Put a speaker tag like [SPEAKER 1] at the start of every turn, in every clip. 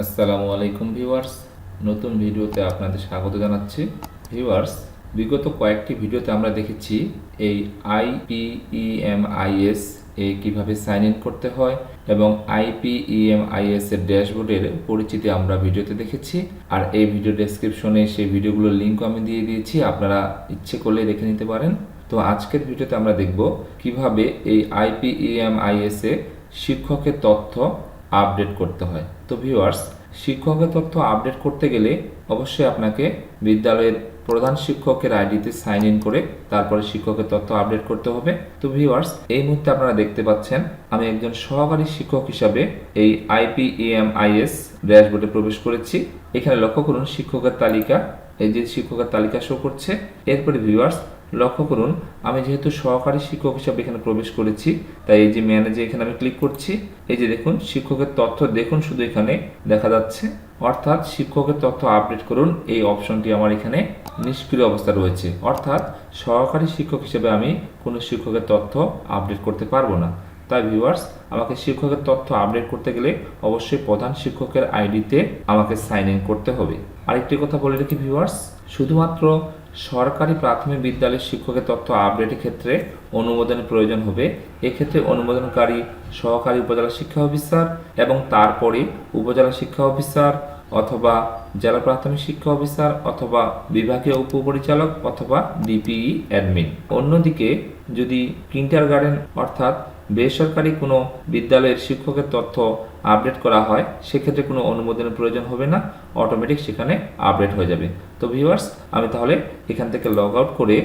[SPEAKER 1] আসসালামু আলাইকুম ভিউয়ার্স, নতুন ভিডিওতে আপনাদের স্বাগত জানাচ্ছি। ভিউয়ার্স, বিগত কয়েকটি ভিডিওতে আমরা দেখেছি এই IPEMIS এ কিভাবে সাইন ইন করতে হয় এবং IPEMIS এর ড্যাশবোর্ডের পরিচিতি আমরা ভিডিওতে দেখেছি। আর এই ভিডিও ডেসক্রিপশনে সেই ভিডিওগুলোর লিঙ্ক আমি দিয়ে দিয়েছি, আপনারা ইচ্ছে করলে দেখে নিতে পারেন। তো আজকের ভিডিওতে আমরা দেখব কিভাবে এই IPEMIS এ শিক্ষকের তথ্য আপডেট করতে হয়। তো ভিউয়ার্স, শিক্ষকের তথ্য আপডেট করতে গেলে অবশ্যই আপনাকে বিদ্যালয়ের প্রধান শিক্ষকের আইডিতে সাইন ইন করে তারপরে শিক্ষকের তথ্য আপডেট করতে হবে। তো ভিউয়ার্স, এই মুহূর্তে আপনারা দেখতে পাচ্ছেন আমি একজন সহকারী শিক্ষক হিসাবে এই IPEMIS ড্যাশবোর্ডে প্রবেশ করেছি। এখানে লক্ষ্য করুন শিক্ষকের তালিকা, এই যে শিক্ষকের তালিকা শো করছে। এরপরে ভিউয়ার্স লক্ষ্য করুন, আমি যেহেতু সহকারী শিক্ষক হিসাবে এখানে প্রবেশ করেছি, তাই এই যে ম্যানেজে এখানে আমি ক্লিক করছি। এই যে দেখুন শিক্ষকের তথ্য দেখুন শুধু এখানে দেখা যাচ্ছে, অর্থাৎ শিক্ষকের তথ্য আপডেট করুন এই অপশনটি আমার এখানে নিষ্ক্রিয় অবস্থা রয়েছে। অর্থাৎ সহকারী শিক্ষক হিসেবে আমি কোনো শিক্ষকের তথ্য আপডেট করতে পারবো না। তাই ভিউয়ার্স, আমাকে শিক্ষকের তথ্য আপডেট করতে গেলে অবশ্যই প্রধান শিক্ষকের আইডিতে আমাকে সাইন ইন করতে হবে। আরেকটি কথা বলে রাখি ভিউয়ার্স, শুধুমাত্র সরকারি প্রাথমিক বিদ্যালয়ের শিক্ষকের তথ্য আপডেটের ক্ষেত্রে অনুমোদনের প্রয়োজন হবে। এক্ষেত্রে অনুমোদনকারী সহকারী উপজেলা শিক্ষা অফিসার এবং তারপরে উপজেলা শিক্ষা অফিসার অথবা জেলা প্রাথমিক শিক্ষা অফিসার অথবা বিভাগীয় উপপরিচালক অথবা ডিপিই অ্যাডমিন। অন্যদিকে যদি কিন্ডারগার্টেন অর্থাৎ বেসরকারি কোনো বিদ্যালয়ের শিক্ষকের তথ্য আপডেট করা হয়, সেক্ষেত্রে কোনো অনুমোদনের প্রয়োজন হবে না, অটোমেটিক সেখানে আপডেট হয়ে যাবে। তো ভিউয়ার্স, আমি তাহলে এখান থেকে লগ আউট করে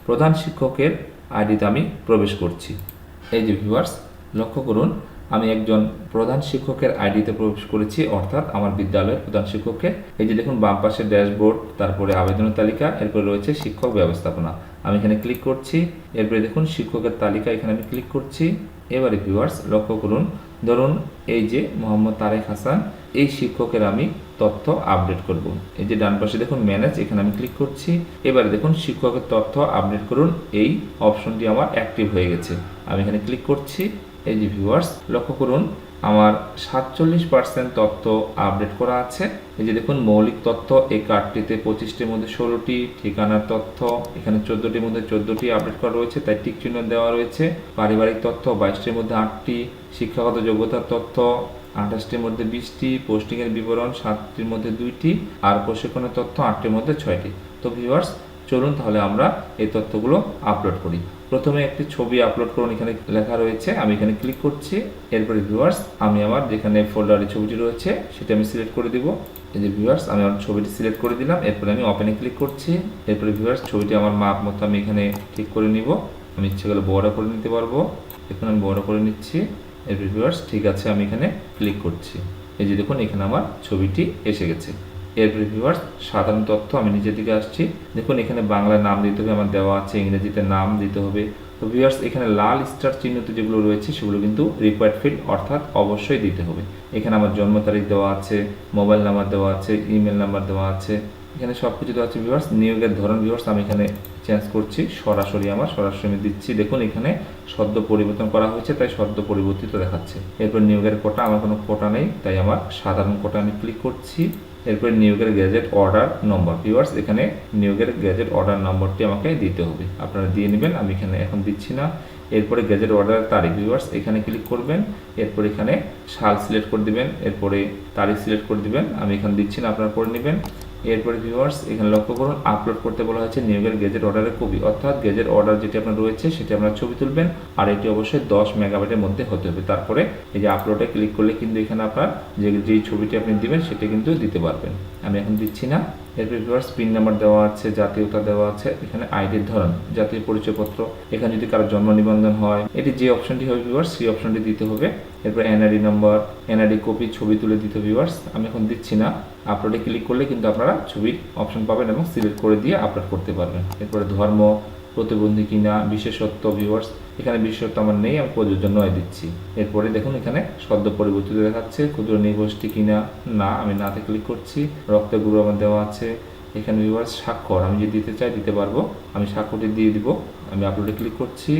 [SPEAKER 1] প্রধান শিক্ষকের আইডিতে আমি প্রবেশ করছি। এই যে ভিউয়ার্স লক্ষ্য করুন, আমি একজন প্রধান শিক্ষকের আইডিতে প্রবেশ করেছি, অর্থাৎ আমার বিদ্যালয়ের প্রধান শিক্ষকের। এই যে দেখুন বাম পাশে ড্যাশবোর্ড, তারপরে আবেদনের তালিকা, এরপরে রয়েছে শিক্ষক ব্যবস্থাপনা। আমি এখানে ক্লিক করছি। এরপরে দেখুন শিক্ষকের তালিকা, এখানে আমি ক্লিক করছি। এবারে ভিউয়ার্স লক্ষ্য করুন, ধরুন এই যে মোহাম্মদ তারেক হাসান, এই শিক্ষকের আমি তথ্য আপডেট করব। এই যে ডান পাশে দেখুন ম্যানেজ, এখানে আমি ক্লিক করছি। এবারে দেখুন শিক্ষকের তথ্য আপডেট করুন, এই অপশনটি আমার অ্যাক্টিভ হয়ে গেছে। আমি এখানে ক্লিক করছি। এই যে ভিউয়ার্স লক্ষ্য করুন, আমার 47% তথ্য আপডেট করা আছে। এই যে দেখুন মৌলিক তথ্য এই কার্ডটিতে 25টির মধ্যে 16টি, ঠিকানার তথ্য এখানে 14টির মধ্যে 14টি আপডেট করা রয়েছে, তাই টিক চিহ্ন দেওয়া রয়েছে। পারিবারিক তথ্য 22টির মধ্যে 8টি, শিক্ষাগত যোগ্যতার তথ্য 28টির মধ্যে 20টি, পোস্টিংয়ের বিবরণ 7টির মধ্যে 2টি, আর প্রশিক্ষণের তথ্য 8টির মধ্যে 6টি। তো ভিউয়ার্স চলুন তাহলে আমরা এই তথ্যগুলো আপলোড করি। প্রথমে একটি ছবি আপলোড করুন, এখানে লেখা রয়েছে, আমি এখানে ক্লিক করছি। এরপরে ভিউয়ার্স আমি আমার যেখানে ফোল্ডারে ছবিটি রয়েছে সেটা আমি সিলেক্ট করে দিব। এই যে ভিউয়ার্স আমি আমার ছবিটি সিলেক্ট করে দিলাম। এরপরে আমি ওপেনে ক্লিক করছি। এরপরে ভিউয়ার্স ছবিটি আমার মাপ মতো আমি এখানে ঠিক করে নিব। আমি ইচ্ছে করলে বড় করে নিতে পারবো, এখন আমি বড় করে নিচ্ছি। এরপরে ভিউয়ার্স ঠিক আছে, আমি এখানে ক্লিক করছি। এই যে দেখুন এখানে আমার ছবিটি এসে গেছে। এরপরে ভিউয়ার্স সাধারণ তথ্য, আমি নিচের দিকে আসছি। দেখুন এখানে বাংলায় নাম দিতে হবে, আমার দেওয়া আছে, ইংরেজিতে নাম দিতে হবে। তো ভিউয়ার্স এখানে লাল স্টার চিহ্নিত যেগুলো রয়েছে সেগুলো কিন্তু রিকোয়ার্ড ফিল্ড, অর্থাৎ অবশ্যই দিতে হবে। এখানে আমার জন্ম তারিখ দেওয়া আছে, মোবাইল নাম্বার দেওয়া আছে, ইমেল নাম্বার দেওয়া আছে, এখানে সব কিছু দেওয়া আছে। ভিউয়ার্স নিয়োগের ধরন ভিউয়ার্স আমি এখানে চেঞ্জ করছি, সরাসরি আমি দিচ্ছি। দেখুন এখানে সদ্য পরিবর্তন করা হয়েছে, তাই সদ্য পরিবর্তিত দেখাচ্ছে। এরপর নিয়োগের কোটা, আমার কোনো কোটা নেই, তাই আমার সাধারণ কোটা আমি ক্লিক করছি। এরপরে নিয়োগের গ্যাজেট অর্ডার নম্বর, ভিউয়ার্স এখানে নিয়োগের গ্যাজেট অর্ডার নম্বরটি আমাকে দিতে হবে, আপনারা দিয়ে নেবেন, আমি এখানে এখন দিচ্ছি না। এরপরে গ্যাজেট অর্ডারের তারিখ, ভিউয়ার্স এখানে ক্লিক করবেন। এরপর এখানে সাল সিলেক্ট করে দিবেন, এরপরে তারিখ সিলেক্ট করে দিবেন, আমি এখানে দিচ্ছি না, আপনারা করে নেবেন। এরপরে ভিউয়ার্স এখানে লক্ষ্য করুন আপলোড করতে বলা হয়েছে নিয়োগের গেজেট অর্ডারের কপি, অর্থাৎ গেজেট অর্ডার যেটি আপনার রয়েছে সেটি আপনারা ছবি তুলবেন, আর এটি অবশ্যই 10 মেগাবাইটের মধ্যে হতে হবে। তারপরে এই যে আপলোডে ক্লিক করলে কিন্তু এখানে আপনার যেই ছবিটি আপনি দিবেন সেটা কিন্তু দিতে পারবেন। আমি এখন দিচ্ছি না। এরপর ভিউয়ার্স পিন নাম্বার দেওয়া আছে, জাতীয়তা দেওয়া আছে, এখানে আইডির ধরন জাতীয় পরিচয়পত্র, এখানে যদি কারো জন্ম নিবন্ধন হয় এটি যে অপশনটি হবে ভিউয়ার্স সেই অপশনটি দিতে হবে। এরপর এনআইডি নাম্বার, এনআইডি কপি ছবি তুলে দিতে ভিউয়ার্স, আমি এখন দিচ্ছি না। আপলোডে ক্লিক করলে কিন্তু আপনারা ছবির অপশন পাবেন এবং সিলেক্ট করে দিয়ে আপলোড করতে পারবেন। এরপরে ধর্ম, প্রতিবন্ধী কিনা, বিশেষত্ব, ভিউয়ার্স এখানে বিশেষত্ব আমার নেই, আমি প্রযোজ্য নয় দিচ্ছি। এরপরে দেখুন এখানে সদ্য পরিবর্তিত দেখাচ্ছে, ক্ষুদ্র নৃগোষ্ঠী কিনা, না, আমি নাতে ক্লিক করছি। রক্তের গ্রুপ আমার দেওয়া আছে। এখানে ভিউয়ার্স স্বাক্ষর আমি যদি দিতে চাই দিতে পারবো, আমি স্বাক্ষরটি দিয়ে দিব। আমি আপলোডে ক্লিক করছি।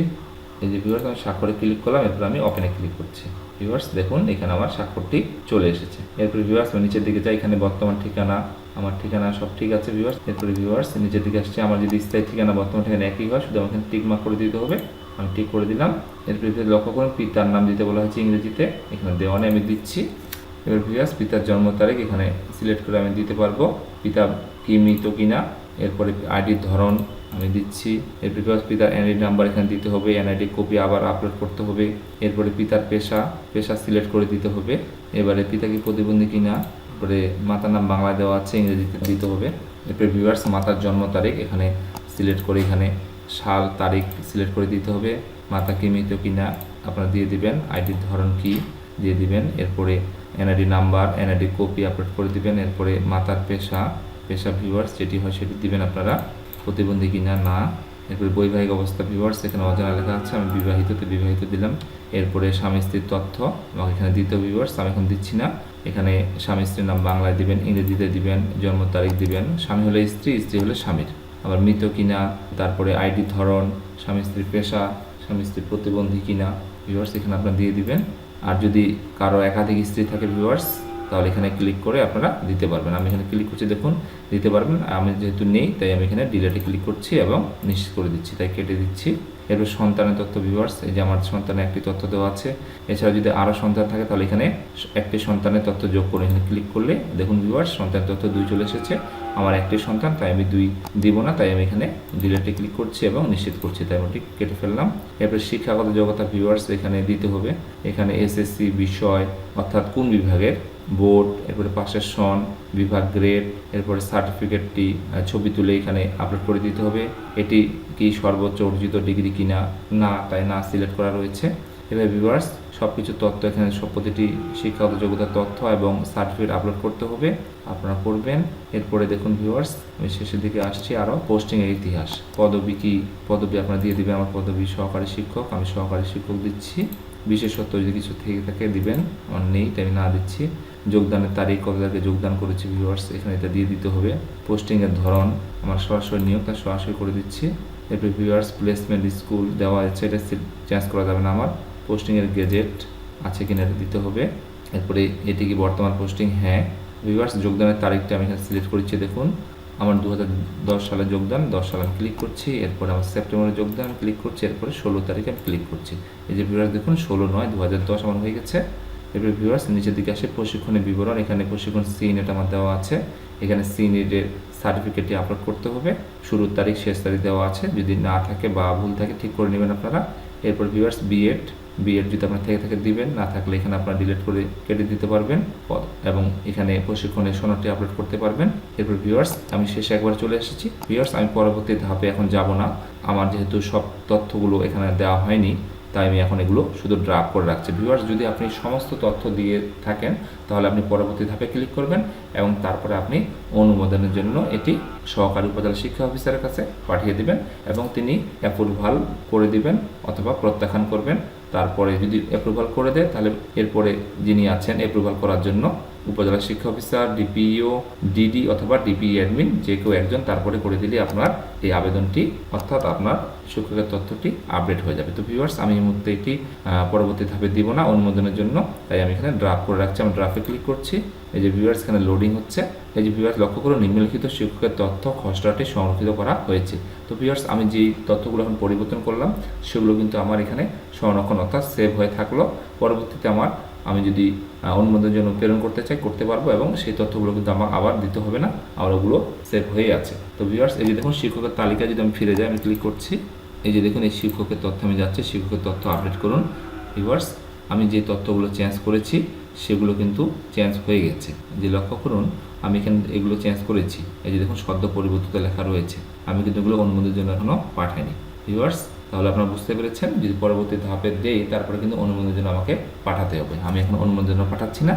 [SPEAKER 1] এই যে ভিউয়ার্স আমি স্বাক্ষরে ক্লিক করলাম, এরপর আমি ওপেনে ক্লিক করছি। ভিউয়ার্স দেখুন এখানে আমার স্বাক্ষরটি চলে এসেছে। এরপরে ভিউয়ার্স আমি নিচের দিকে যাই, এখানে বর্তমান ঠিকানা, আমার ঠিকানা সব ঠিক আছে ভিউয়ার্স। এরপরে ভিউয়ার্স নিচের দিকে আসছে, আমার যদি স্থায়ী ঠিকানা বর্তমান ঠিকানা একই হয়, শুধু আমাকে টিক মার্ক করে দিতে হবে। আমি টিক করে দিলাম। এরপরে লক্ষ্য করুন পিতার নাম দিতে বলা হয়েছে ইংরেজিতে, এখানে দেওয়া নেই আমি দিচ্ছি। এবার ভিউয়ার্স পিতার জন্ম তারিখ এখানে সিলেক্ট করে আমি দিতে পারবো, পিতা কি মৃত কিনা। এরপরে আইডির ধরন আমি দিচ্ছি। এরপরে পিতার এনআইডি নাম্বার এখানে দিতে হবে, এনআইডি কপি আবার আপলোড করতে হবে। এরপরে পিতার পেশা সিলেক্ট করে দিতে হবে। এবারে পিতা কি প্রতিবন্ধী কিনা, এরপরে মাতার নাম বাংলায় দেওয়া আছে, ইংরেজিতে দিতে হবে। এরপরে ভিউয়ার্স মাতার জন্ম তারিখ এখানে সিলেক্ট করে এখানে সাল তারিখ সিলেক্ট করে দিতে হবে। মাতা কি মৃত কিনা আপনারা দিয়ে দিবেন, আইডির ধরন কি দিয়ে দিবেন। এরপরে NID number, NID copy upload করে দিবেন। এরপরে মাতার পেশা ভিউয়ার্স যেটি হয় সেটি দিবেন আপনারা, প্রতিবন্ধী কিনা না। এরপরে বৈবাহিক অবস্থা ভিউয়ার্স এখানে অজানা লেখা আছে, আমি বিবাহিত দিলাম। এরপরে স্বামী স্ত্রীর তথ্য আমাকে এখানে দিতে ভিউয়ার্স, আমি এখন দিচ্ছি না। এখানে স্বামী স্ত্রীর নাম বাংলায় দিবেন, ইংরেজিতে দিবেন, জন্ম তারিখ দিবেন। স্বামী হলে স্ত্রী, স্ত্রী হলে স্বামীর। আবার মৃত কিনা, তারপরে আইডি ধরন, স্বামী স্ত্রীর পেশা, স্বামী স্ত্রীর প্রতিবন্ধী কিনা ভিউয়ার্স এখানে আপনারা দিয়ে দিবেন। আর যদি কারো একাধিক স্ত্রী থাকে ভিউয়ার্স তাহলে এখানে ক্লিক করে আপনারা দিতে পারবেন। আমি এখানে ক্লিক করছি, দেখুন দিতে পারবেন। আমি যেহেতু নেই তাই আমি এখানে ডিলেটে ক্লিক করছি এবং নিশ্চিত করে দিচ্ছি, তাই কেটে দিচ্ছি। এরপর সন্তানের তথ্য ভিউয়ার্স, এই যে আমার সন্তানের একটি তথ্য দেওয়া আছে। এছাড়া যদি আরও সন্তান থাকে তাহলে এখানে একটি সন্তানের তথ্য যোগ করে এখানে ক্লিক করলে দেখুন ভিউয়ার্স সন্তানের তথ্য 2 চলে এসেছে। আমার একটি সন্তান তাই আমি 2 দিব না, তাই আমি এখানে ডিলেটে ক্লিক করছি এবং নিশ্চিত করছি, তাই আমি কেটে ফেললাম। এরপর শিক্ষাগত যোগ্যতা ভিউয়ার্স এখানে দিতে হবে, এখানে এসএসসি বিষয় অর্থাৎ কোন বিভাগের, বোর্ড, এরপরে পাশের সন, বিভাগ, গ্রেড, এরপরে সার্টিফিকেটটি ছবি তুলে এখানে আপলোড করে দিতে হবে। এটি কি সর্বোচ্চ অর্জিত ডিগ্রি কিনা, না, তাই না সিলেক্ট করা রয়েছে। এবার ভিউয়ার্স সব কিছু তথ্য এখানে প্রতিটি শিক্ষাগত যোগ্যতার তথ্য এবং সার্টিফিকেট আপলোড করতে হবে, আপনারা করবেন। এরপরে দেখুন ভিউয়ার্স আমি শেষের দিকে আসছি, আরও পোস্টিংয়ের ইতিহাস, পদবি কি, পদবি আপনারা দিয়ে দিবেন। আমার পদবি সহকারী শিক্ষক, আমি সহকারী শিক্ষক দিচ্ছি। বিশেষত্ব যদি কিছু থেকে থাকে দিবেন, আমার নেই তাই আমি না দিচ্ছি। যোগদানের তারিখ, কত তারিখে যোগদান করেছি ভিউয়ার্স এখানে এটা দিয়ে দিতে হবে। পোস্টিংয়ের ধরন আমার সরাসরি নিয়োগ, তার সরাসরি করে দিচ্ছি। এরপরে ভিউয়ার্স প্লেসমেন্ট স্কুল দেওয়া আছে, এটা চেঞ্জ করা যাবে না। আমার পোস্টিংয়ের গেজেট আছে কিনা এটা দিতে হবে। এরপরে এটি কি বর্তমান পোস্টিং, হ্যাঁ। ভিউয়ার্স যোগদানের তারিখটা আমি এখানে সিলেক্ট করেছি, দেখুন আমার 2010 সালে যোগদান, 10 সালে আমি ক্লিক করছি। এরপরে আমার সেপ্টেম্বরে যোগদান ক্লিক করছি। এরপরে 16 তারিখে আমি ক্লিক করছি। এই যে ভিউয়ার্স দেখুন 16/9/2010 আমার হয়ে গেছে। এরপরে ভিউয়ার্স নিচের দিকে আসে প্রশিক্ষণের বিবরণ, এখানে প্রশিক্ষণ সিনেট আমার দেওয়া আছে। এখানে সিনেটের সার্টিফিকেটটি আপলোড করতে হবে, শুরুর তারিখ শেষ তারিখ দেওয়া আছে, যদি না থাকে বা ভুল থাকে ঠিক করে নেবেন আপনারা। এরপর ভিউয়ার্স বিএড যদি আপনার থেকে থাকে দিবেন, না থাকলে এখানে আপনারা ডিলিট করে কেটে দিতে পারবেন এবং এখানে প্রশিক্ষণের সনদটি আপলোড করতে পারবেন। এরপর ভিউয়ার্স আমি শেষে একবার চলে এসেছি। ভিউয়ার্স আমি পরবর্তী ধাপে এখন যাব না, আমার যেহেতু সব তথ্যগুলো এখানে দেওয়া হয়নি তাই আমি এখন এগুলো শুধু ড্রাফট করে রাখছি। ভিউয়ার্স যদি আপনি সমস্ত তথ্য দিয়ে থাকেন তাহলে আপনি পরবর্তী ধাপে ক্লিক করবেন এবং তারপরে আপনি অনুমোদনের জন্য এটি সহকারী উপজেলা শিক্ষা অফিসারের কাছে পাঠিয়ে দিবেন এবং তিনি অ্যাপ্রুভাল করে দিবেন অথবা প্রত্যাখ্যান করবেন। তারপরে যদি অ্যাপ্রুভাল করে দেয় তাহলে এরপরে যিনি আছেন অ্যাপ্রুভাল করার জন্য উপজেলা শিক্ষা অফিসার, ডিপিইও, ডিডি অথবা ডিপিই অ্যাডমিন যে কেউ একজন তারপরে করে দিলে আপনার এই আবেদনটি অর্থাৎ আপনার শিক্ষকের তথ্যটি আপডেট হয়ে যাবে। তো ভিউয়ার্স আমি এই মুহূর্তে এটি পরবর্তী ধাপে দিব না অনুমোদনের জন্য, তাই আমি এখানে ড্রাফট করে রাখছি। আমি ড্রাফটে ক্লিক করছি, এই যে ভিউয়ার্স এখানে লোডিং হচ্ছে। এই যে ভিউয়ার্স লক্ষ্য করুন নিম্নলিখিত শিক্ষকের তথ্য খসড়াটি সংরক্ষিত করা হয়েছে। তো ভিউয়ার্স আমি যেই তথ্যগুলো এখন পরিবর্তন করলাম সেগুলো কিন্তু আমার এখানে সংরক্ষণ অর্থাৎ সেভ হয়ে থাকলো। পরবর্তীতে আমি যদি অনুমোদনের জন্য প্রেরণ করতে চাই করতে পারবো এবং সেই তথ্যগুলো কিন্তু আমার আবার দিতে হবে না, আর ওগুলো সেভ হয়ে আছে। তো ভিউয়ার্স এই যে দেখুন শিক্ষকের তালিকা যদি আমি ফিরে যাই, আমি ক্লিক করছি, এই যে দেখুন এই শিক্ষকের তথ্য আমি যাচ্ছি, শিক্ষকের তথ্য আপডেট করুন। ভিউয়ার্স আমি যে তথ্যগুলো চেঞ্জ করেছি সেগুলো কিন্তু চেঞ্জ হয়ে গেছে। যে লক্ষ্য করুন আমি এখানে এগুলো চেঞ্জ করেছি, এই যে দেখুন সদ্য পরিবর্তিত লেখা রয়েছে, আমি কিন্তু এগুলো অনুমোদনের জন্য এখনও পাঠাইনি। ভিউয়ার্স তাহলে আপনারা বুঝতে পেরেছেন, যদি পরবর্তী ধাপে দেই তারপরে কিন্তু অনুমোদনের জন্য আমাকে পাঠাতে হবে। আমি এখন অনুমোদনের জন্য পাঠাচ্ছি না।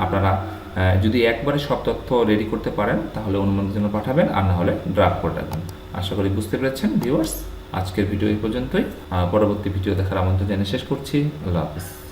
[SPEAKER 1] আপনারা যদি একবারে সব তথ্য রেডি করতে পারেন তাহলে অনুমোদনের জন্য পাঠাবেন, আর না হলে ড্রাফট করে রাখবেন। আশা করি বুঝতে পেরেছেন ভিউয়ার্স। আজকের ভিডিও এই পর্যন্তই, পরবর্তী ভিডিও দেখার আমন্ত্রণ জানিয়ে শেষ করছি। আল্লাহ হাফিজ।